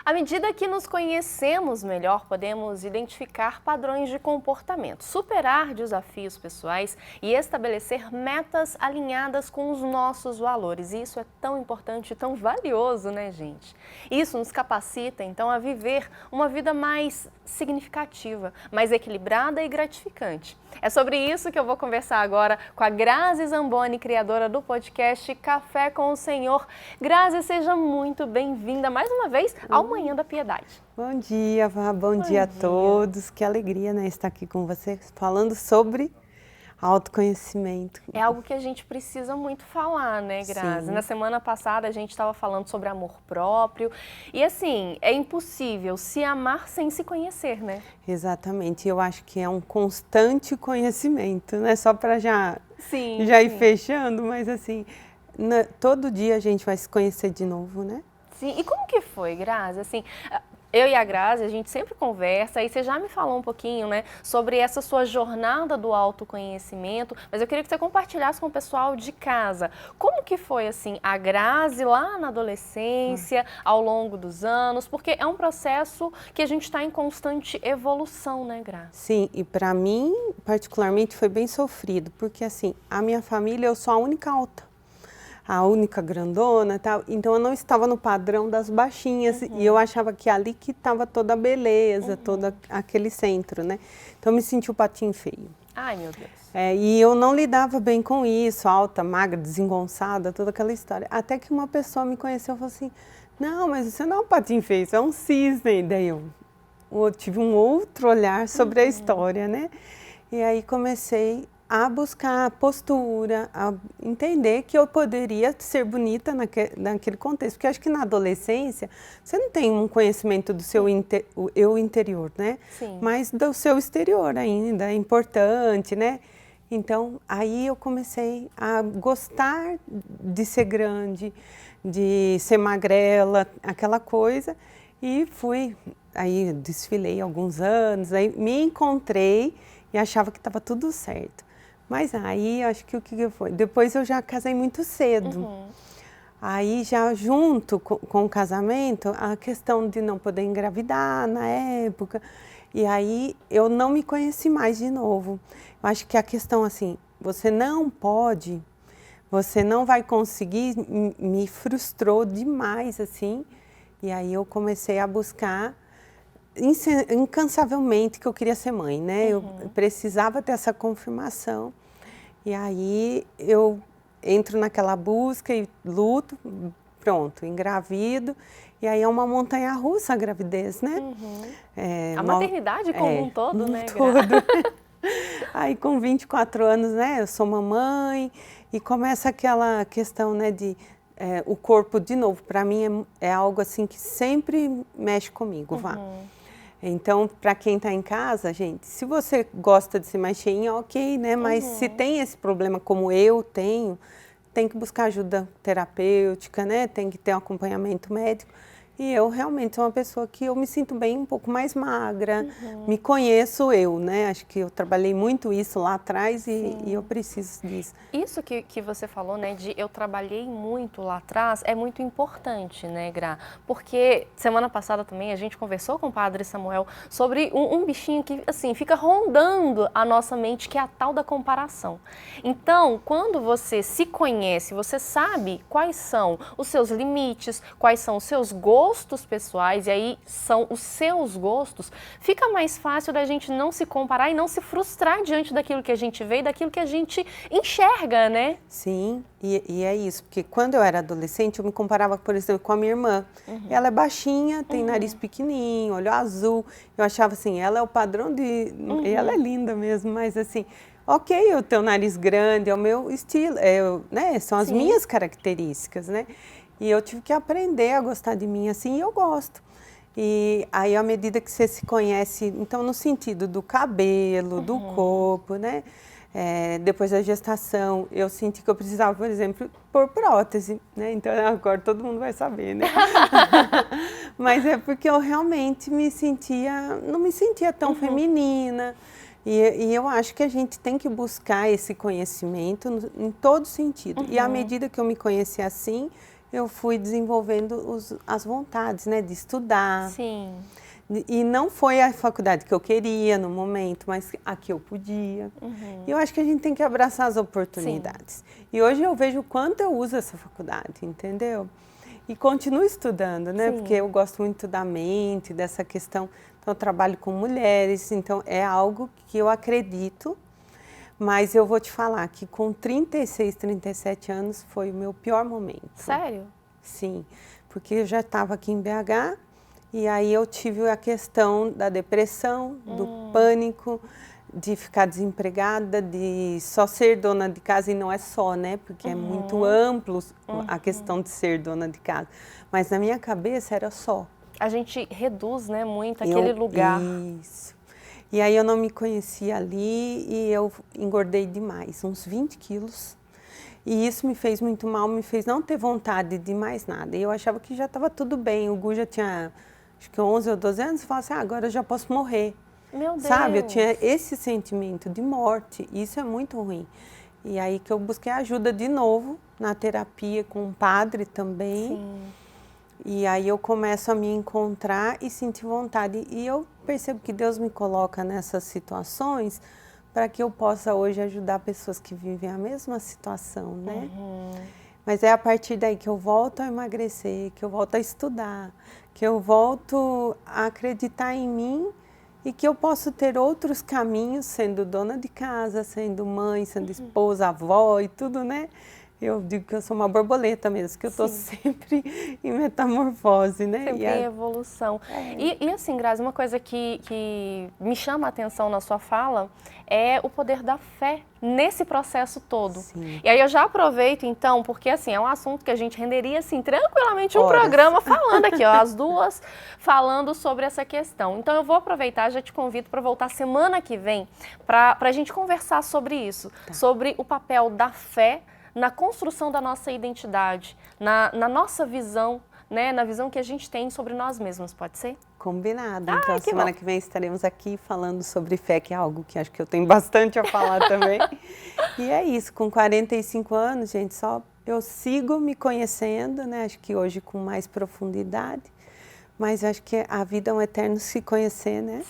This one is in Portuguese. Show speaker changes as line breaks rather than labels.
À medida que nos conhecemos melhor, podemos identificar padrões de comportamento, superar desafios pessoais e estabelecer metas alinhadas com os nossos valores. E isso é tão importante e tão valioso, né, gente? Isso nos capacita, então, a viver uma vida mais significativa, mais equilibrada e gratificante. É sobre isso que eu vou conversar agora com a Grazi Zamboni, criadora do podcast Café com o Senhor. Grazi, seja muito bem-vinda mais uma vez ao Manhã da Piedade.
Bom dia, Vá. Bom dia a todos. Que alegria, né, estar aqui com você falando sobre autoconhecimento.
É algo que a gente precisa muito falar, né, Grazi?
Sim.
Na semana passada a gente estava falando sobre amor próprio e assim, é impossível se amar sem se conhecer, né?
Exatamente. Eu acho que é um constante conhecimento, né? Só para já ir fechando, mas assim, todo dia a gente vai se conhecer de novo, né?
Sim. E como que foi, Grazi? Assim, eu e a Grazi, a gente sempre conversa e você já me falou um pouquinho, né, sobre essa sua jornada do autoconhecimento, mas eu queria que você compartilhasse com o pessoal de casa. Como que foi, assim, a Grazi lá na adolescência, ao longo dos anos? Porque é um processo que a gente está em constante evolução, né, Grazi?
Sim, e para mim, particularmente, foi bem sofrido, porque assim, a minha família, eu sou a única alta. A única grandona e tal, então eu não estava no padrão das baixinhas e eu achava que ali que estava toda a beleza, todo aquele centro, né? Então eu me senti o patinho feio.
Ai, meu Deus.
E eu não lidava bem com isso, alta, magra, desengonçada, toda aquela história. Até que uma pessoa me conheceu e falou assim, não, mas você não é um patinho feio, você é um cisne. Daí eu tive um outro olhar sobre a história, né? E aí comecei a buscar postura, a entender que eu poderia ser bonita naquele contexto. Porque acho que na adolescência, você não tem um conhecimento do seu eu interior, né?
Sim.
Mas do seu exterior ainda, é importante, né? Então, aí eu comecei a gostar de ser grande, de ser magrela, aquela coisa. E aí desfilei alguns anos, aí me encontrei e achava que estava tudo certo. Mas aí, acho que o que foi? Depois eu já casei muito cedo. Aí já junto com o casamento, a questão de não poder engravidar na época. E aí eu não me conheci mais de novo. Eu acho que a questão assim, você não pode, você não vai conseguir, me frustrou demais assim. E aí eu comecei a buscar incansavelmente que eu queria ser mãe, né? Eu precisava ter essa confirmação. E aí eu entro naquela busca e luto, pronto, engravido. E aí é uma montanha-russa a gravidez, né?
A maternidade como um todo, né,
todo. Aí com 24 anos, né, eu sou mamãe e começa aquela questão, né, de o corpo, de novo, para mim é algo assim que sempre mexe comigo, Vá. Então, para quem está em casa, gente, se você gosta de ser mais cheinha, ok, né? Mas se tem esse problema como eu tenho, tem que buscar ajuda terapêutica, né? Tem que ter um acompanhamento médico. E eu realmente sou uma pessoa que eu me sinto bem um pouco mais magra, me conheço eu, né? Acho que eu trabalhei muito isso lá atrás e eu preciso disso.
Isso que você falou, né, de eu trabalhei muito lá atrás, é muito importante, né, Gra? Porque semana passada também a gente conversou com o Padre Samuel sobre um bichinho que, assim, fica rondando a nossa mente, que é a tal da comparação. Então, quando você se conhece, você sabe quais são os seus limites, quais são os seus gostos pessoais, e aí são os seus gostos, fica mais fácil da gente não se comparar e não se frustrar diante daquilo que a gente vê e daquilo que a gente enxerga, né?
Sim, e é isso, porque quando eu era adolescente, eu me comparava, por exemplo, com a minha irmã. Ela é baixinha, tem nariz pequenininho, olho azul. Eu achava assim, ela é o padrão de... E ela é linda mesmo, mas assim, ok, eu tenho nariz grande, é o meu estilo, né? São as minhas características, né? E eu tive que aprender a gostar de mim assim, e eu gosto. E aí, à medida que você se conhece, então, no sentido do cabelo, do corpo, né? Depois da gestação, eu senti que eu precisava, por exemplo, pôr prótese, né? Então, agora todo mundo vai saber, né? Mas é porque eu realmente não me sentia tão feminina. E eu acho que a gente tem que buscar esse conhecimento em todo sentido. E à medida que eu me conheci assim, eu fui desenvolvendo as vontades, né, de estudar.
Sim.
E não foi a faculdade que eu queria no momento, mas a que eu podia. E eu acho que a gente tem que abraçar as oportunidades. Sim. E hoje eu vejo o quanto eu uso essa faculdade, entendeu? E continuo estudando, né? Sim. Porque eu gosto muito da mente, dessa questão. Então, eu trabalho com mulheres, então é algo que eu acredito. Mas eu vou te falar que com 36, 37 anos foi o meu pior momento.
Sério?
Sim, porque eu já estava aqui em BH e aí eu tive a questão da depressão, do pânico, de ficar desempregada, de só ser dona de casa, e não é só, né? Porque é muito amplo a questão de ser dona de casa. Mas na minha cabeça era só.
A gente reduz, né, muito aquele lugar.
Isso. E aí eu não me conhecia ali e eu engordei demais, uns 20 quilos. E isso me fez muito mal, me fez não ter vontade de mais nada. E eu achava que já estava tudo bem. O Gu já tinha, acho que 11 ou 12 anos, e falava assim, agora eu já posso morrer.
Meu Deus!
Sabe, eu tinha esse sentimento de morte, e isso é muito ruim. E aí que eu busquei ajuda de novo, na terapia com um padre também. Sim. E aí eu começo a me encontrar e sentir vontade. E eu percebo que Deus me coloca nessas situações para que eu possa hoje ajudar pessoas que vivem a mesma situação, né? Mas é a partir daí que eu volto a emagrecer, que eu volto a estudar, que eu volto a acreditar em mim e que eu posso ter outros caminhos, sendo dona de casa, sendo mãe, sendo esposa, avó e tudo, né? Eu digo que eu sou uma borboleta mesmo, que eu estou sempre em metamorfose, né?
Sempre em evolução. E assim, Grazi, uma coisa que me chama a atenção na sua fala é o poder da fé nesse processo todo. Sim. E aí eu já aproveito então, porque assim, é um assunto que a gente renderia assim tranquilamente um programa falando aqui, ó, as duas falando sobre essa questão. Então eu vou aproveitar, já te convido para voltar semana que vem para a gente conversar sobre isso, sobre o papel da fé na construção da nossa identidade, na nossa visão, né, na visão que a gente tem sobre nós mesmos, pode ser?
Combinado. Então, semana que vem estaremos aqui falando sobre fé, que é algo que acho que eu tenho bastante a falar também. E é isso, com 45 anos, gente, só eu sigo me conhecendo, né, acho que hoje com mais profundidade, mas acho que a vida é um eterno se conhecer, né?